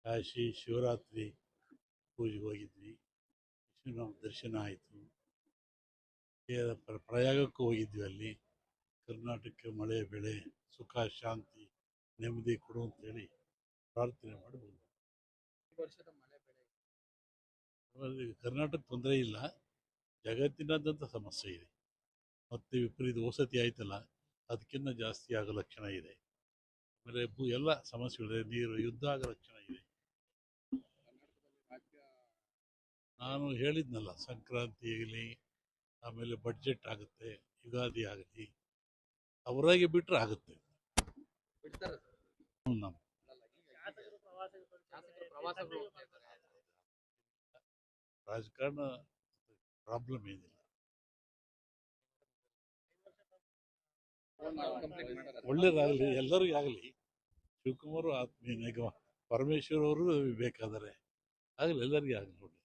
ಕಾಶಿ ಶಿವರಾತ್ರಿ ಪೂಜೆಗೆ ಹೋಗಿದ್ವಿ. ವಿಷ್ಣುವಿನ ದರ್ಶನ ಆಯಿತು. ಪ್ರಯಾಗಕ್ಕೂ ಹೋಗಿದ್ವಿ. ಅಲ್ಲಿ ಕರ್ನಾಟಕಕ್ಕೆ ಮಳೆ ಬೆಳೆ ಸುಖ ಶಾಂತಿ ನೆಮ್ಮದಿ ಕೊಡು ಅಂತೇಳಿ ಪ್ರಾರ್ಥನೆ ಮಾಡಿ ಬಂದ್ವಿ. ಕರ್ನಾಟಕ ತೊಂದರೆ ಇಲ್ಲ, ಜಗತ್ತಿನಾದ್ಯಂತ ಸಮಸ್ಯೆ ಇದೆ. ಮತ್ತೆ ವಿಪರೀತ ವಸತಿ ಆಯ್ತಲ್ಲ, ಅದಕ್ಕಿಂತ ಜಾಸ್ತಿ ಆಗೋ ಲಕ್ಷಣ ಇದೆ. ಆಮೇಲೆ ಎಲ್ಲ ಸಮಸ್ಯೆಗಳಿದೆ, ನೀರು ಯುದ್ಧ ಆಗೋ ಲಕ್ಷಣ ಇದೆ. ನಾನು ಹೇಳಿದ್ನಲ್ಲ, ಸಂಕ್ರಾಂತಿ ಆಗಲಿ, ಆಮೇಲೆ ಬಡ್ಜೆಟ್ ಆಗುತ್ತೆ, ಯುಗಾದಿ ಆಗಲಿ, ಅವರಾಗಿ ಬಿಟ್ಟರೆ ಆಗುತ್ತೆ. ರಾಜಕಾರಣ ಪ್ರಾಬ್ಲಮ್ ಏನಿಲ್ಲ, ಒಳ್ಳೇದಾಗಲಿ, ಎಲ್ಲರಿಗೂ ಆಗಲಿ. ಶಿವಕುಮಾರ್ ಆತ್ಮೀಯ ಪರಮೇಶ್ವರ್ ಅವರು ಬೇಕಾದರೆ ಆಗಲಿ, ಎಲ್ಲರಿಗೂ ಆಗಲಿ ನೋಡಿ.